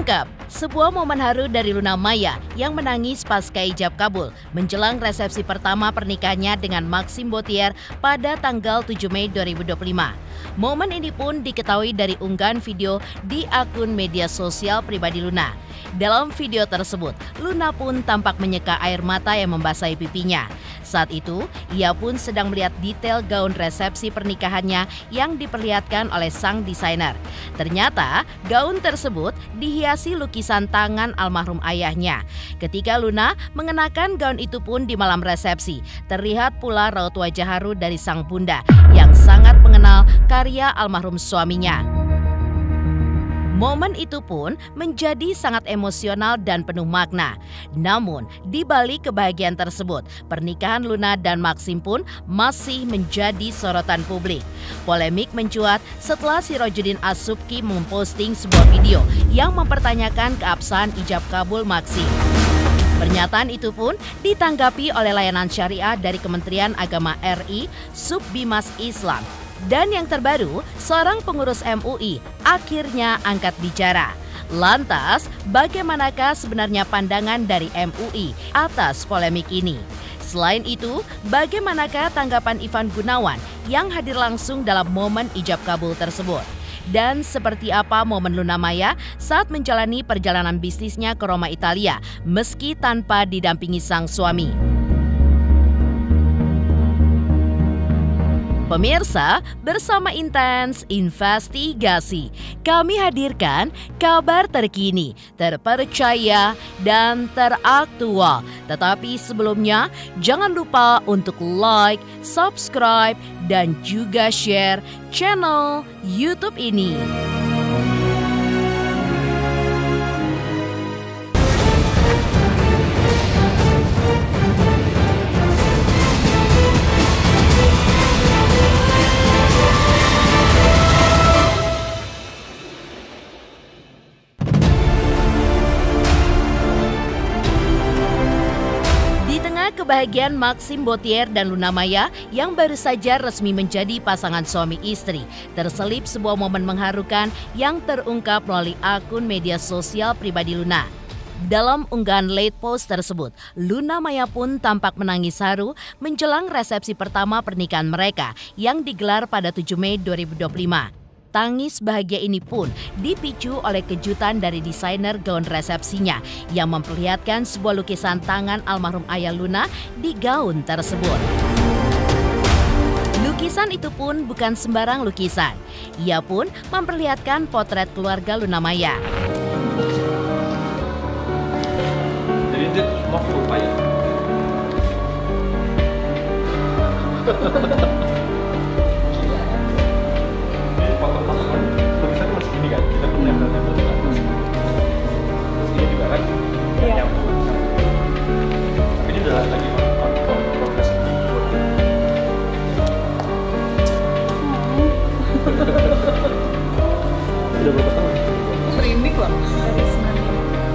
Terungkap sebuah momen haru dari Luna Maya yang menangis pasca ijab kabul menjelang resepsi pertama pernikahannya dengan Maxim Bottier pada tanggal 7 Mei 2025. Momen ini pun diketahui dari unggahan video di akun media sosial pribadi Luna. Dalam video tersebut, Luna pun tampak menyeka air mata yang membasahi pipinya. Saat itu, ia pun sedang melihat detail gaun resepsi pernikahannya yang diperlihatkan oleh sang desainer. Ternyata, gaun tersebut dihiasi lukisan tangan almarhum ayahnya. Ketika Luna mengenakan gaun itu pun di malam resepsi, terlihat pula raut wajah haru dari sang bunda yang sangat mengenal karya almarhum suaminya. Momen itu pun menjadi sangat emosional dan penuh makna. Namun, di balik kebahagiaan tersebut, pernikahan Luna dan Maxim pun masih menjadi sorotan publik. Polemik mencuat setelah Sirojudin As-Subki memposting sebuah video yang mempertanyakan keabsahan ijab kabul Maxim. Pernyataan itu pun ditanggapi oleh layanan syariah dari Kementerian Agama RI, Subbimas Islam. Dan yang terbaru, seorang pengurus MUI akhirnya angkat bicara. Lantas, bagaimanakah sebenarnya pandangan dari MUI atas polemik ini? Selain itu, bagaimanakah tanggapan Ivan Gunawan yang hadir langsung dalam momen ijab kabul tersebut? Dan seperti apa momen Luna Maya saat menjalani perjalanan bisnisnya ke Roma, Italia, meski tanpa didampingi sang suami? Pemirsa, bersama Intens Investigasi, kami hadirkan kabar terkini, terpercaya, dan teraktual. Tetapi sebelumnya, jangan lupa untuk like, subscribe, dan juga share channel YouTube ini. Kebahagiaan Maxim Bottier dan Luna Maya yang baru saja resmi menjadi pasangan suami istri, terselip sebuah momen mengharukan yang terungkap melalui akun media sosial pribadi Luna. Dalam unggahan late post tersebut, Luna Maya pun tampak menangis haru menjelang resepsi pertama pernikahan mereka yang digelar pada 7 Mei 2025. Tangis bahagia ini pun dipicu oleh kejutan dari desainer gaun resepsinya yang memperlihatkan sebuah lukisan tangan almarhum ayah Luna di gaun tersebut. Lukisan itu pun bukan sembarang lukisan. Ia pun memperlihatkan potret keluarga Luna Maya. Jadi itu cuma foto ya? Merinding loh.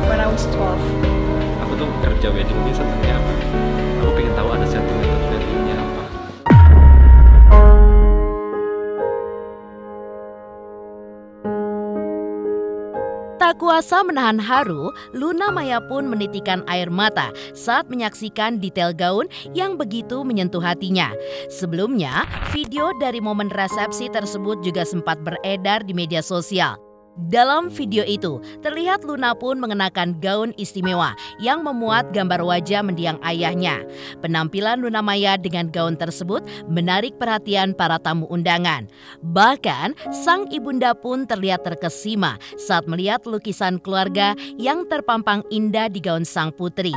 When I was 12. Aku tuh kerja wedding ini seperti apa? Aku pengen tahu ada sentimental value-nya apa. Tak kuasa menahan haru, Luna Maya pun menitikan air mata saat menyaksikan detail gaun yang begitu menyentuh hatinya. Sebelumnya, video dari momen resepsi tersebut juga sempat beredar di media sosial. Dalam video itu, terlihat Luna pun mengenakan gaun istimewa yang memuat gambar wajah mendiang ayahnya. Penampilan Luna Maya dengan gaun tersebut menarik perhatian para tamu undangan. Bahkan, sang ibunda pun terlihat terkesima saat melihat lukisan keluarga yang terpampang indah di gaun sang putri.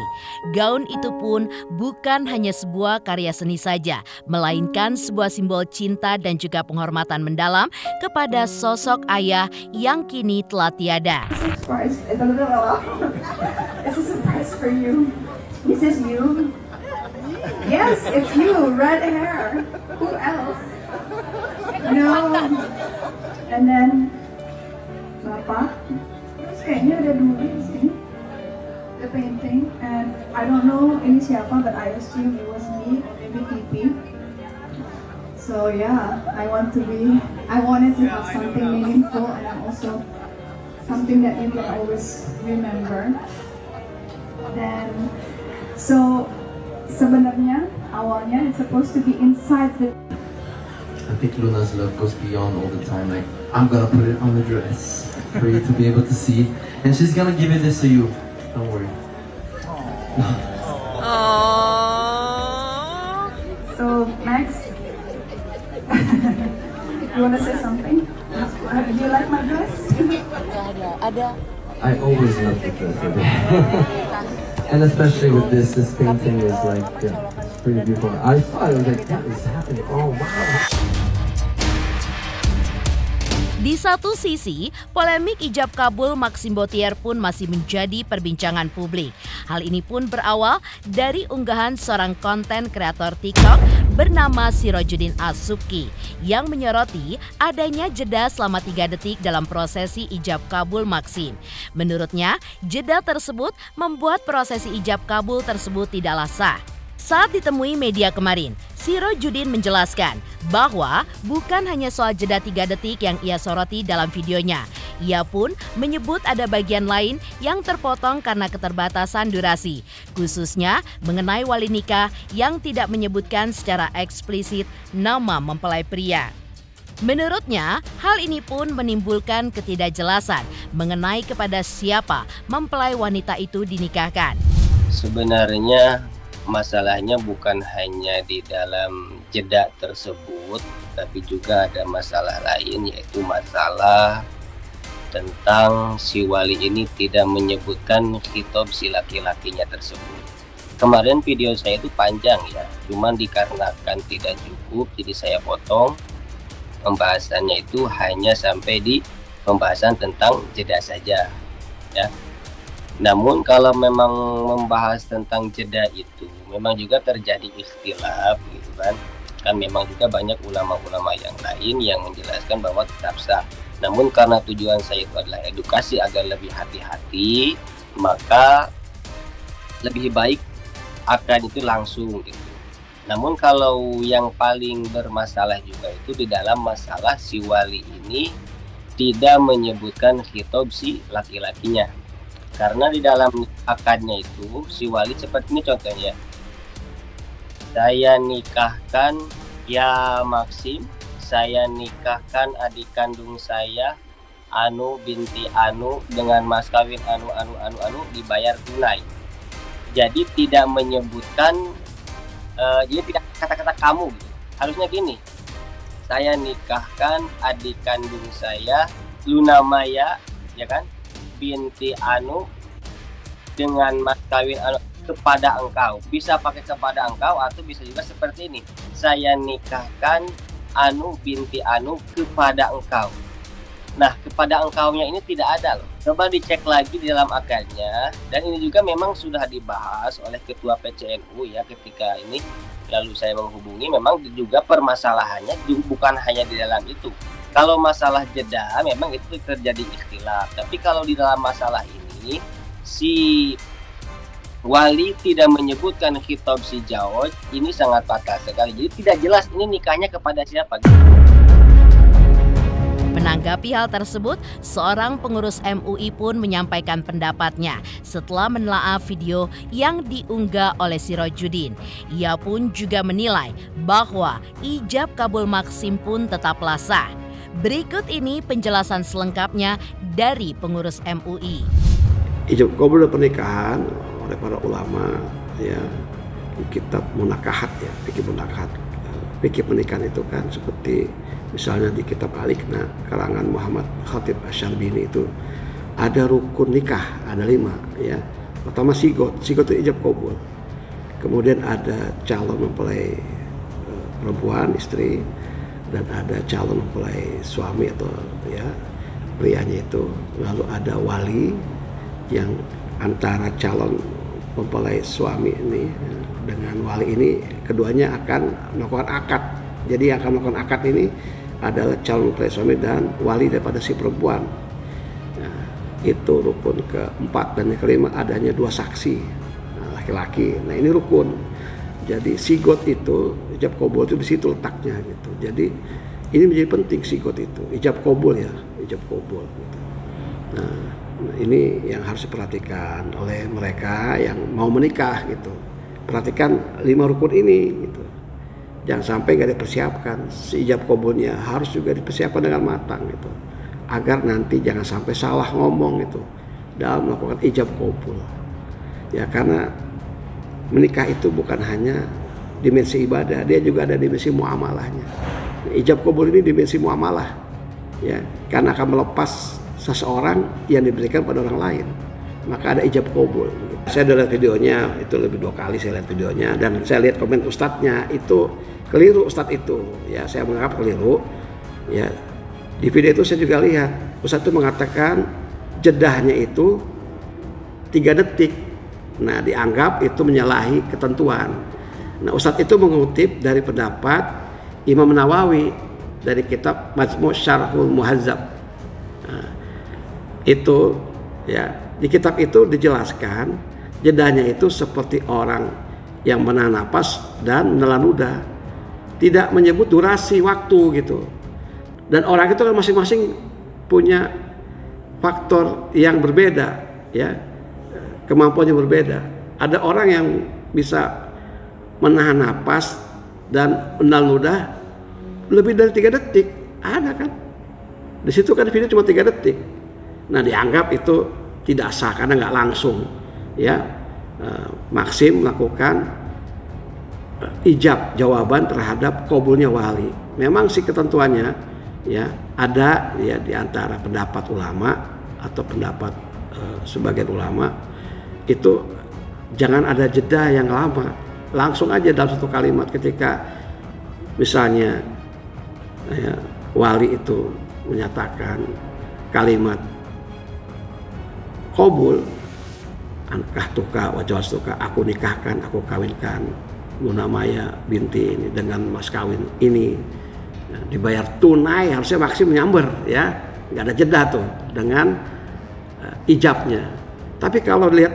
Gaun itu pun bukan hanya sebuah karya seni saja, melainkan sebuah simbol cinta dan juga penghormatan mendalam kepada sosok ayah yang kini telah tiada. It's a surprise for you. This is you. Yes, it's you. Red hair. Who else? No. And then Bapak. Terus kayaknya ada dua di sini. The painting, and I don't know ini siapa, but I assume it was me or maybe Pipi. So yeah, I wanted to have something meaningful, and I'm also something that you can always remember. Then, so sebenarnya awalnya it's supposed to be inside the. I think Luna's love goes beyond all the time. Like, I'm gonna put it on the dress for you to be able to see, and she's gonna give it this to you. Don't worry. So Max, you wanna say something? Do you like my dress? I always love the dress. And especially with this painting is like, yeah, it's pretty beautiful. I thought it was like, what is happening? Oh wow. Di satu sisi, polemik ijab kabul Maxim Bottier pun masih menjadi perbincangan publik. Hal ini pun berawal dari unggahan seorang konten kreator TikTok bernama Sirojudin As-Subki yang menyoroti adanya jeda selama 3 detik dalam prosesi ijab kabul Maxim. Menurutnya, jeda tersebut membuat prosesi ijab kabul tersebut tidaklah sah. Saat ditemui media kemarin, Sirojudin menjelaskan bahwa bukan hanya soal jeda 3 detik yang ia soroti dalam videonya. Ia pun menyebut ada bagian lain yang terpotong karena keterbatasan durasi, khususnya mengenai wali nikah yang tidak menyebutkan secara eksplisit nama mempelai pria. Menurutnya, hal ini pun menimbulkan ketidakjelasan mengenai kepada siapa mempelai wanita itu dinikahkan. Sebenarnya masalahnya bukan hanya di dalam jeda tersebut, tapi juga ada masalah lain, yaitu masalah tentang si wali ini tidak menyebutkan khitab si laki-lakinya tersebut. Kemarin video saya itu panjang ya, cuman dikarenakan tidak cukup, jadi saya potong. Pembahasannya itu hanya sampai di pembahasan tentang jeda saja ya. Namun kalau memang membahas tentang jeda itu memang juga terjadi ikhtilaf gitu kan. Kan memang juga banyak ulama-ulama yang lain yang menjelaskan bahwa tetap sah. Namun karena tujuan saya itu adalah edukasi agar lebih hati-hati, maka lebih baik akan itu langsung gitu. Namun kalau yang paling bermasalah juga itu di dalam masalah si wali ini tidak menyebutkan khitab si laki-lakinya. Karena di dalam akadnya itu si wali seperti ini contohnya. Saya nikahkan ya Maxim, saya nikahkan adik kandung saya Anu binti Anu dengan mas kawin Anu dibayar tunai. Jadi tidak menyebutkan dia tidak kata-kata kamu gitu. Harusnya gini. Saya nikahkan adik kandung saya Luna Maya ya kan? Binti Anu dengan mas kawin Anu kepada engkau. Bisa pakai kepada engkau atau bisa juga seperti ini. Saya nikahkan Anu binti Anu kepada engkau. Nah, kepada engkaunya ini tidak ada loh. Coba dicek lagi di dalam akadnya. Dan ini juga memang sudah dibahas oleh Ketua PCNU ya ketika ini. Lalu saya menghubungi, memang juga permasalahannya bukan hanya di dalam itu. Kalau masalah jeda memang itu terjadi ikhtilaf. Tapi kalau di dalam masalah ini si wali tidak menyebutkan khitab si zawj, ini sangat fatal sekali. Jadi tidak jelas ini nikahnya kepada siapa. Menanggapi hal tersebut, seorang pengurus MUI pun menyampaikan pendapatnya setelah menelaah video yang diunggah oleh Sirojudin. Ia pun juga menilai bahwa ijab kabul Maxim pun tetaplah sah. Berikut ini penjelasan selengkapnya dari pengurus MUI. Ijab kabul pernikahan oleh para ulama ya, kitab munakahat ya, fikih munakahat. Fikih pernikahan itu kan seperti misalnya di kitab Al-Iqna karangan Muhammad Khatib Asy-Syarbini itu ada rukun nikah, ada 5 ya. Pertama sigot itu ijab kabul. Kemudian ada calon mempelai perempuan istri, dan ada calon mempelai suami atau ya prianya itu. Lalu ada wali yang antara calon mempelai suami ini dengan wali ini, keduanya akan melakukan akad. Jadi yang akan melakukan akad ini adalah calon mempelai suami dan wali daripada si perempuan. Nah, itu rukun keempat. Dan yang kelima adanya 2 saksi laki-laki. Nah ini rukun. Jadi sigot itu, ijab kabul itu di situ letaknya gitu. Jadi ini menjadi penting sigot itu, ijab kabul ya, ijab kabul. Gitu. Nah, ini yang harus diperhatikan oleh mereka yang mau menikah gitu. Perhatikan 5 rukun ini gitu. Jangan sampai nggak dipersiapkan. Si ijab kabulnya harus juga dipersiapkan dengan matang gitu. Agar nanti jangan sampai salah ngomong gitu dalam melakukan ijab kabul. Ya, karena menikah itu bukan hanya dimensi ibadah, dia juga ada dimensi muamalahnya. Ijab kabul ini dimensi muamalah, ya, karena akan melepas seseorang yang diberikan pada orang lain, maka ada ijab kabul. Saya udah lihat videonya, itu lebih 2 kali saya lihat videonya, dan saya lihat komen ustadznya itu keliru, ustadz itu, ya saya menganggap keliru, ya. Di video itu saya juga lihat ustadz itu mengatakan jedahnya itu 3 detik. Nah, dianggap itu menyalahi ketentuan. Nah, ustadz itu mengutip dari pendapat Imam Nawawi dari kitab Majmu' Syarhul Muhazzab. Nah, itu ya, di kitab itu dijelaskan jedahnya itu seperti orang yang menahan napas dan menelan ludah, tidak menyebut durasi waktu gitu. Dan orang itu kan masing-masing punya faktor yang berbeda, ya, kemampuannya berbeda. Ada orang yang bisa menahan napas dan menelan ludah lebih dari 3 detik, ada kan? Di situ kan video cuma 3 detik. Nah, dianggap itu tidak sah karena nggak langsung, ya. Maksim melakukan ijab jawaban terhadap kabulnya wali. Memang sih ketentuannya, ya, ada ya di antara pendapat ulama atau pendapat sebagian ulama itu jangan ada jeda yang lama, langsung aja dalam satu kalimat. Ketika misalnya ya, wali itu menyatakan kalimat qabul, ankah tuka wajawaz tuka, aku nikahkan, aku kawinkan Luna Maya binti ini dengan mas kawin ini, nah, dibayar tunai, harusnya maksim menyamber, ya, nggak ada jeda tuh dengan ijabnya. Tapi kalau lihat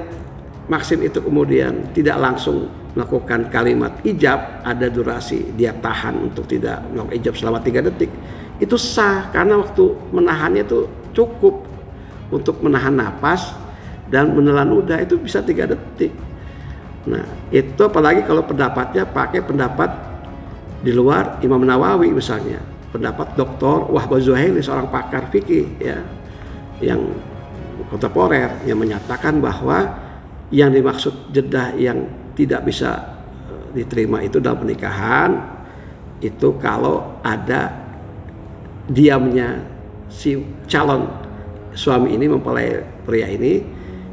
maksim itu kemudian tidak langsung melakukan kalimat ijab, ada durasi dia tahan untuk tidak melakukan ijab selama 3 detik, itu sah karena waktu menahannya itu cukup untuk menahan napas dan menelan ludah, itu bisa 3 detik. Nah, itu apalagi kalau pendapatnya pakai pendapat di luar Imam Nawawi misalnya, pendapat Dr. Wahbah Zuhaili, seorang pakar fikih, ya, yang kontemporer, yang menyatakan bahwa yang dimaksud jedah yang tidak bisa diterima itu dalam pernikahan itu kalau ada diamnya si calon suami ini mempelai pria ini,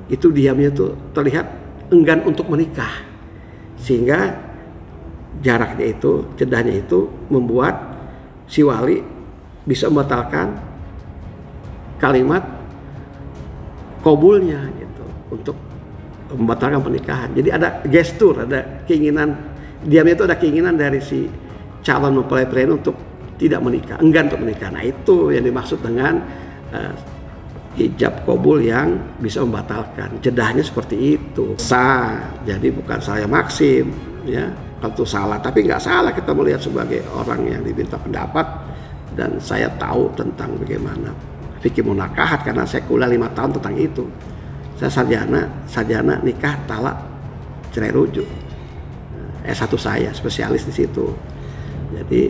itu diamnya tuh terlihat enggan untuk menikah, sehingga jaraknya itu, jedahnya itu membuat si wali bisa membatalkan kalimat kabulnya gitu, untuk membatalkan pernikahan. Jadi ada gestur, ada keinginan, diamnya itu ada keinginan dari si calon mempelai pria untuk tidak menikah, enggan untuk menikah. Nah, itu yang dimaksud dengan ijab kabul yang bisa membatalkan. Jedahnya seperti itu, sah. Jadi bukan saya maksim, ya, kalau itu salah, tapi nggak salah kita melihat sebagai orang yang diminta pendapat, dan saya tahu tentang bagaimana fikih munakahat karena saya kuliah 5 tahun tentang itu. Saya sarjana nikah, talak, cerai rujuk. S1 saya spesialis di situ. Jadi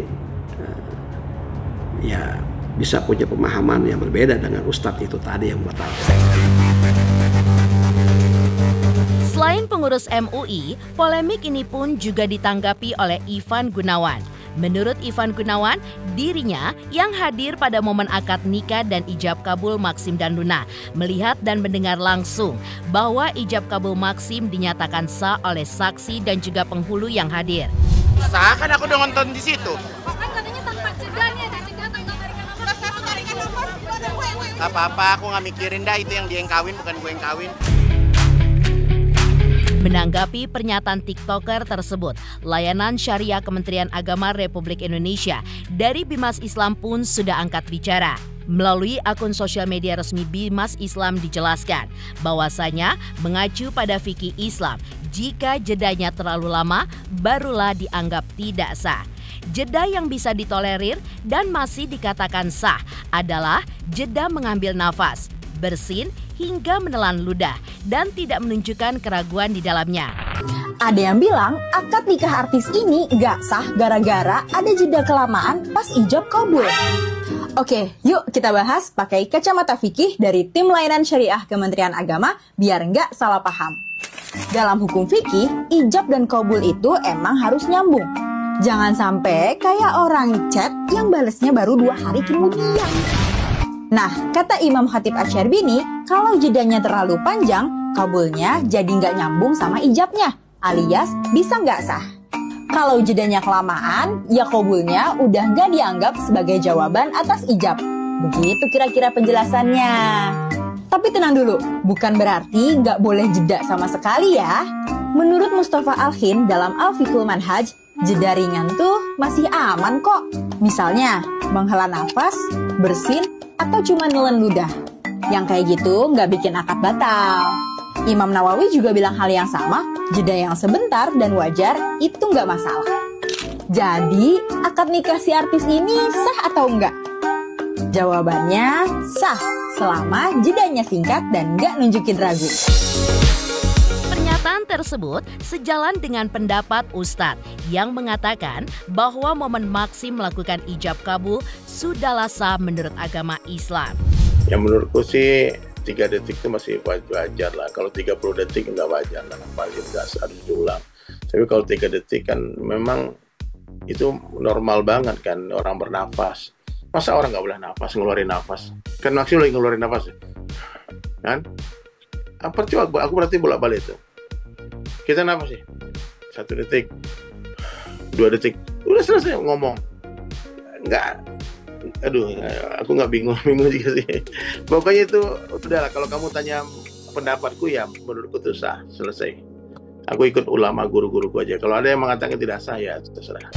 ya bisa punya pemahaman yang berbeda dengan ustadz itu tadi yang membatalkan. Selain pengurus MUI, polemik ini pun juga ditanggapi oleh Ivan Gunawan. Menurut Ivan Gunawan, dirinya yang hadir pada momen akad nikah dan ijab kabul Maksim dan Luna melihat dan mendengar langsung bahwa ijab kabul Maksim dinyatakan sah oleh saksi dan juga penghulu yang hadir. Sah kan aku udah nonton di situ. Kan katanya tanpa jedanya, Apa-apa, aku nggak mikirin dah, itu yang dia yang kawin, bukan gue yang kawin. Menanggapi pernyataan TikToker tersebut, layanan syariah Kementerian Agama Republik Indonesia dari Bimas Islam pun sudah angkat bicara. Melalui akun sosial media resmi Bimas Islam dijelaskan bahwasanya mengacu pada fikih Islam, jika jedanya terlalu lama barulah dianggap tidak sah. Jeda yang bisa ditolerir dan masih dikatakan sah adalah jeda mengambil nafas, bersin, hingga menelan ludah dan tidak menunjukkan keraguan di dalamnya. Ada yang bilang akad nikah artis ini gak sah gara-gara ada jeda kelamaan pas ijab kabul. Oke, yuk kita bahas pakai kacamata fikih dari tim layanan syariah Kementerian Agama biar nggak salah paham. Dalam hukum fikih, ijab dan kabul itu emang harus nyambung. Jangan sampai kayak orang chat yang balesnya baru 2 hari kemudian. Nah, kata Imam Khatib Asy-Syarbini, kalau jedanya terlalu panjang, kabulnya jadi nggak nyambung sama ijabnya, alias bisa nggak sah. Kalau jedanya kelamaan, ya kabulnya udah nggak dianggap sebagai jawaban atas ijab. Begitu kira-kira penjelasannya. Tapi tenang dulu, bukan berarti nggak boleh jeda sama sekali ya. Menurut Mustafa Al-Khin dalam Al-Fiqhul Manhaj, jeda ringan tuh masih aman kok. Misalnya, menghela nafas, bersin, atau cuma nelen ludah. Yang kayak gitu nggak bikin akad batal. Imam Nawawi juga bilang hal yang sama, jeda yang sebentar dan wajar itu nggak masalah. Jadi, akad nikah si artis ini sah atau enggak? Jawabannya sah, selama jedanya singkat dan nggak nunjukin ragu. Pernyataan tersebut sejalan dengan pendapat Ustadz yang mengatakan bahwa momen Maxim melakukan ijab kabul sudahlah sah menurut agama Islam. Ya menurutku sih 3 detik itu masih wajar lah. Kalau 30 detik nggak wajar lah, pasti harus diulang. Tapi kalau 3 detik kan memang itu normal banget kan, orang bernafas. Masa orang nggak boleh nafas, ngeluarin nafas? Kan Maxim lagi ngeluarin nafas, kan? Apa coba? Aku berarti bolak-balik itu. Kita nafas sih, 1 detik, 2 detik, udah selesai ngomong. Nggak. Aduh, aku nggak bingung juga sih. Pokoknya itu udahlah, kalau kamu tanya pendapatku ya menurutku itu sah, selesai. Aku ikut ulama guru-guruku aja. Kalau ada yang mengatakan tidak sah ya terserah.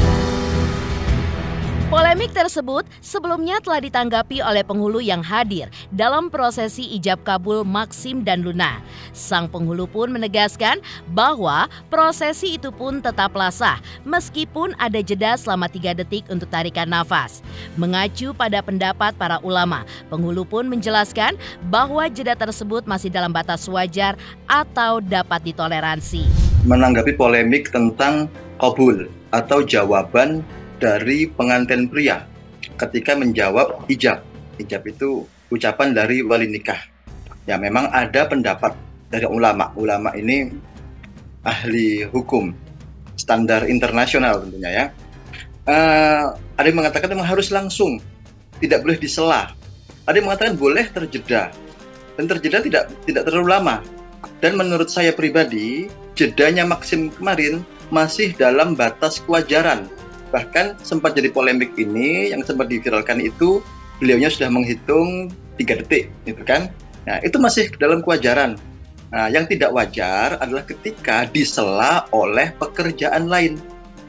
Polemik tersebut sebelumnya telah ditanggapi oleh penghulu yang hadir dalam prosesi ijab kabul Maxim dan Luna. Sang penghulu pun menegaskan bahwa prosesi itu pun tetaplah sah meskipun ada jeda selama 3 detik untuk tarikan nafas. Mengacu pada pendapat para ulama, penghulu pun menjelaskan bahwa jeda tersebut masih dalam batas wajar atau dapat ditoleransi. Menanggapi polemik tentang kabul atau jawaban dari pengantin pria ketika menjawab ijab. Ijab itu ucapan dari wali nikah. Ya memang ada pendapat dari ulama. Ulama ini ahli hukum standar internasional tentunya ya. Ada yang mengatakan memang harus langsung, tidak boleh disela. Ada yang mengatakan boleh terjeda, dan terjeda tidak terlalu lama. Dan menurut saya pribadi, jedanya Maxim kemarin masih dalam batas kewajaran. Bahkan sempat jadi polemik ini, yang sempat diviralkan itu, beliaunya sudah menghitung 3 detik, gitu kan? Nah, itu masih dalam kewajaran. Nah, yang tidak wajar adalah ketika disela oleh pekerjaan lain.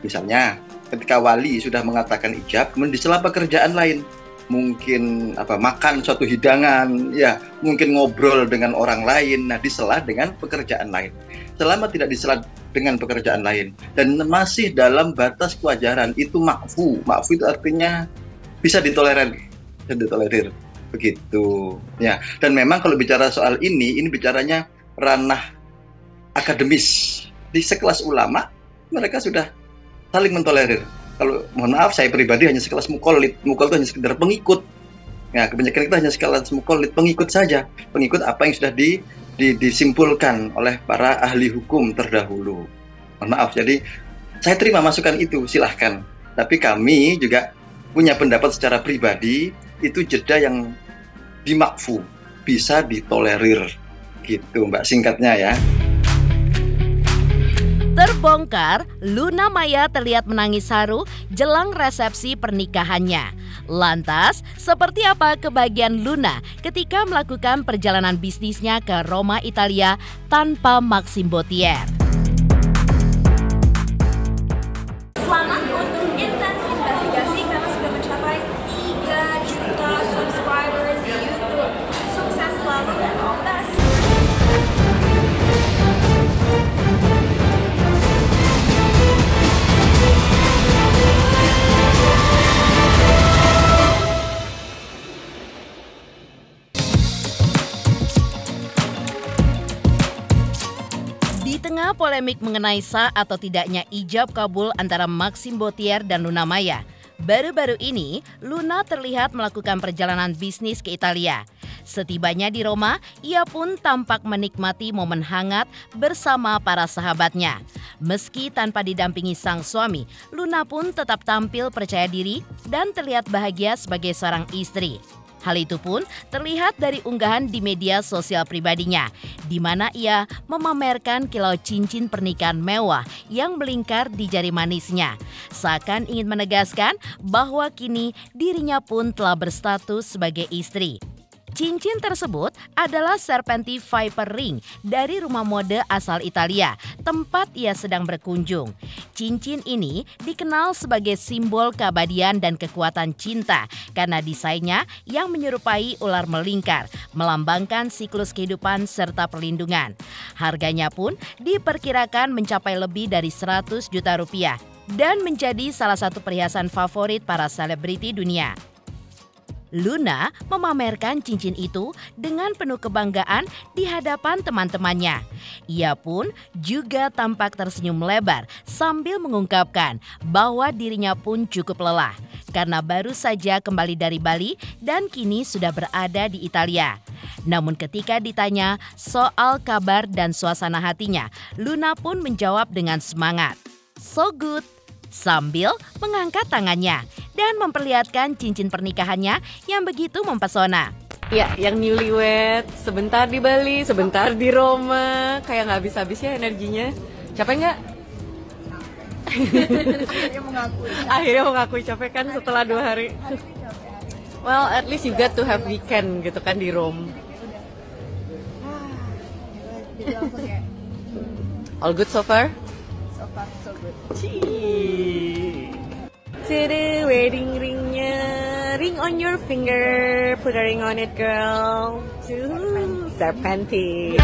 Misalnya, ketika wali sudah mengatakan ijab, kemudian disela pekerjaan lain. Mungkin makan suatu hidangan, ya, mungkin ngobrol dengan orang lain, nah disela dengan pekerjaan lain. Selama tidak disela dengan pekerjaan lain dan masih dalam batas kewajaran, itu ma'fu. Ma'fu itu artinya bisa ditolerir begitu ya. Dan memang kalau bicara soal ini bicaranya ranah akademis. Di sekelas ulama mereka sudah saling mentolerir. Kalau mohon maaf, saya pribadi hanya sekelas muqallid. Muqallid itu hanya sekedar pengikut. Ya, kebanyakan kita hanya sekelas muqallid, pengikut saja. Pengikut apa yang sudah disimpulkan oleh para ahli hukum terdahulu. Mohon maaf, jadi saya terima masukan itu, silahkan. Tapi kami juga punya pendapat secara pribadi, itu jeda yang dimakfu, bisa ditolerir. Gitu Mbak, singkatnya ya. Terbongkar, Luna Maya terlihat menangis haru jelang resepsi pernikahannya. Lantas, seperti apa kebahagiaan Luna ketika melakukan perjalanan bisnisnya ke Roma, Italia tanpa Maxim Bottier? Selamat untuk Intense Investigasi karena sudah mencapai 3 juta subscribers di YouTube. Sukses selalu dan all the best. tengah polemik mengenai sah atau tidaknya ijab kabul antara Maxim Bottier dan Luna Maya, baru-baru ini Luna terlihat melakukan perjalanan bisnis ke Italia. Setibanya di Roma, ia pun tampak menikmati momen hangat bersama para sahabatnya. Meski tanpa didampingi sang suami, Luna pun tetap tampil percaya diri dan terlihat bahagia sebagai seorang istri. Hal itu pun terlihat dari unggahan di media sosial pribadinya, di mana ia memamerkan kilau cincin pernikahan mewah yang melingkar di jari manisnya. Seakan ingin menegaskan bahwa kini dirinya pun telah berstatus sebagai istri. Cincin tersebut adalah Serpenti Viper Ring dari rumah mode asal Italia, tempat ia sedang berkunjung. Cincin ini dikenal sebagai simbol keabadian dan kekuatan cinta karena desainnya yang menyerupai ular melingkar, melambangkan siklus kehidupan serta perlindungan. Harganya pun diperkirakan mencapai lebih dari 100 juta rupiah dan menjadi salah satu perhiasan favorit para selebriti dunia. Luna memamerkan cincin itu dengan penuh kebanggaan di hadapan teman-temannya. Ia pun juga tampak tersenyum lebar sambil mengungkapkan bahwa dirinya pun cukup lelah karena baru saja kembali dari Bali dan kini sudah berada di Italia. Namun ketika ditanya soal kabar dan suasana hatinya, Luna pun menjawab dengan semangat, "So good," sambil mengangkat tangannya dan memperlihatkan cincin pernikahannya yang begitu mempesona. Ya, yang newlywed, sebentar di Bali, sebentar di Roma, kayak nggak habis-habis ya energinya. Capek nggak? Akhirnya mengakui capek kan setelah 2 hari. Well, at least you got to have weekend gitu kan di Rome. All good so far? So far so good. Tada, wedding ringnya, ring on your finger, put a ring on it, girl. Serpenti.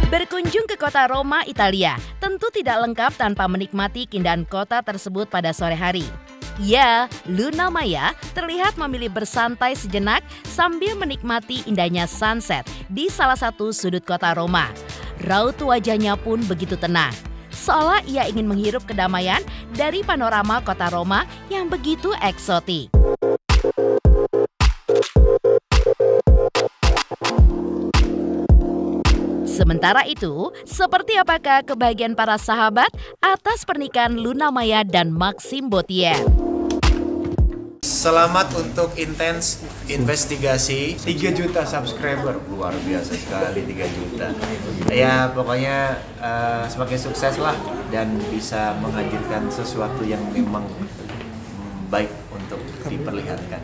Berkunjung ke kota Roma, Italia, tentu tidak lengkap tanpa menikmati keindahan kota tersebut pada sore hari. Ya, Luna Maya terlihat memilih bersantai sejenak sambil menikmati indahnya sunset di salah satu sudut kota Roma. Raut wajahnya pun begitu tenang, seolah ia ingin menghirup kedamaian dari panorama kota Roma yang begitu eksotik. Sementara itu, seperti apakah kebahagiaan para sahabat atas pernikahan Luna Maya dan Maxim Bottier? Selamat untuk Intens Investigasi 3 juta subscriber, luar biasa sekali 3 juta. Ya pokoknya semakin sukses lah dan bisa menghadirkan sesuatu yang memang baik untuk diperlihatkan.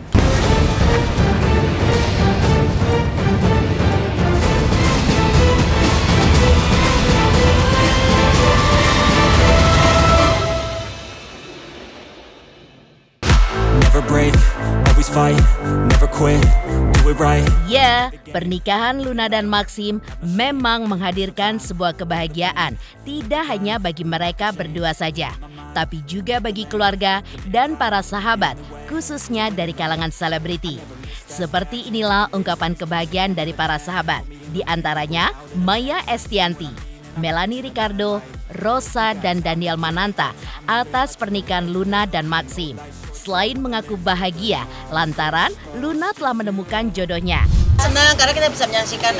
Ya, pernikahan Luna dan Maxim memang menghadirkan sebuah kebahagiaan, tidak hanya bagi mereka berdua saja, tapi juga bagi keluarga dan para sahabat, khususnya dari kalangan selebriti. Seperti inilah ungkapan kebahagiaan dari para sahabat, di antaranya Maya Estianty, Melanie Ricardo, Rosa, dan Daniel Mananta atas pernikahan Luna dan Maxim. Selain mengaku bahagia lantaran Luna telah menemukan jodohnya. Senang karena kita bisa menyaksikan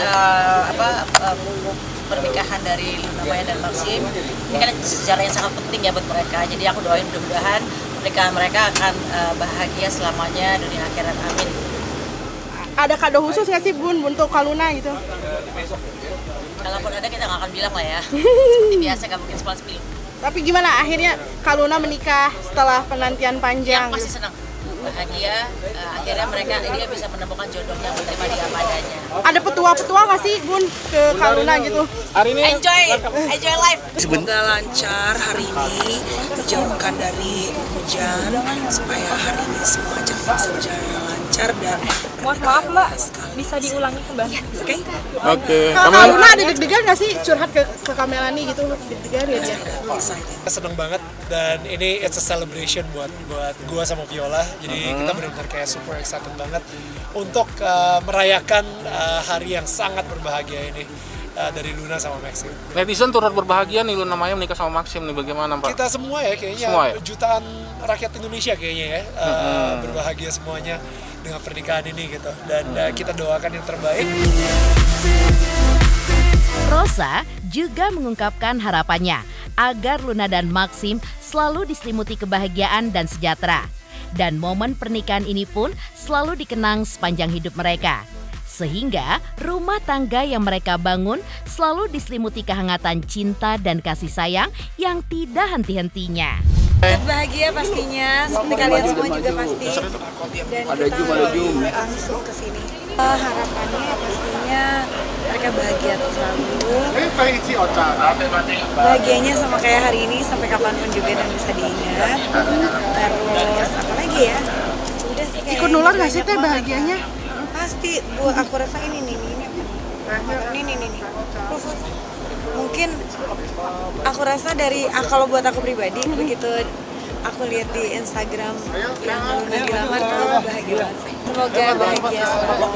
pernikahan dari Luna Maya dan Maxim. Ini kan sejarah yang sangat penting ya buat mereka. Jadi aku doain mudah-mudahan pernikahan mereka akan bahagia selamanya dunia akhirat. Amin. Ada kado khusus nggak sih Bun untuk Kak Luna gitu? Kalaupun ada kita nggak akan bilang lah ya. Seperti biasa nggak mungkin spill. Tapi gimana akhirnya Kak Luna menikah setelah penantian panjang? Yang pasti senang, bahagia. Akhirnya dia bisa menemukan jodohnya, menerima dia apa adanya. Ada petua-petua nggak sih Bun ke Kak Luna gitu? Hari ini enjoy life. Semoga lancar hari ini, dijauhkan dari hujan supaya hari ini semua acara bisa berjalan lancar dan mohon maaf Mbak, bisa diulangi kembali. Oke. Kak Luna ada deg-degan nggak sih curhat ke Kak Melanie gitu? Deg-degan ya dia? Seneng banget dan ini it's a celebration buat gua sama Viola. Jadi kita benar-benar kayak super excited banget untuk merayakan hari yang sangat berbahagia ini. dari Luna sama Maxim. Netizen turut berbahagia nih Luna Maya menikah sama Maxim nih, bagaimana Pak? Kita semua ya kayaknya, semua ya? Jutaan rakyat Indonesia kayaknya ya berbahagia semuanya dengan pernikahan ini gitu, dan kita doakan yang terbaik. Rosa juga mengungkapkan harapannya agar Luna dan Maxim selalu diselimuti kebahagiaan dan sejahtera. Dan momen pernikahan ini pun selalu dikenang sepanjang hidup mereka. Sehingga rumah tangga yang mereka bangun selalu diselimuti kehangatan cinta dan kasih sayang yang tidak henti-hentinya. Bahagia pastinya, seperti kalian semua juga pasti. Dan kita langsung ke sini. Harapannya pastinya mereka bahagia selalu. Bahagianya sama kayak hari ini sampai kapanpun juga dan bisa diingat. Terus apa lagi ya? Udah sih kayak ikut nular nggak sih teh bahagianya? Pasti. Bu, aku rasa ini nih. Mungkin aku rasa dari kalau buat aku pribadi begitu aku lihat di Instagram yang Luna dilamar, aku bahagia banget. Semoga bahagia selalu.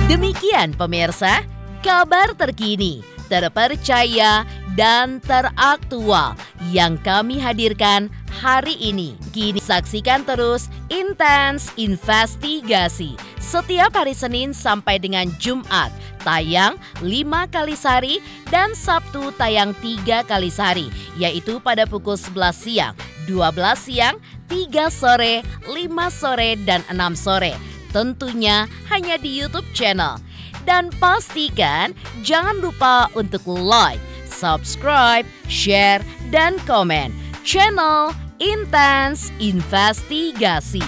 Demikian pemirsa, kabar terkini, terpercaya, dan teraktual yang kami hadirkan hari ini. Kini saksikan terus Intens Investigasi setiap hari Senin sampai dengan Jumat tayang 5 kali sehari dan Sabtu tayang 3 kali sehari, yaitu pada pukul 11 siang, 12 siang, 3 sore, 5 sore, dan 6 sore. Tentunya hanya di YouTube channel. Dan pastikan jangan lupa untuk like, subscribe, share, dan komen channel Intens Investigasi.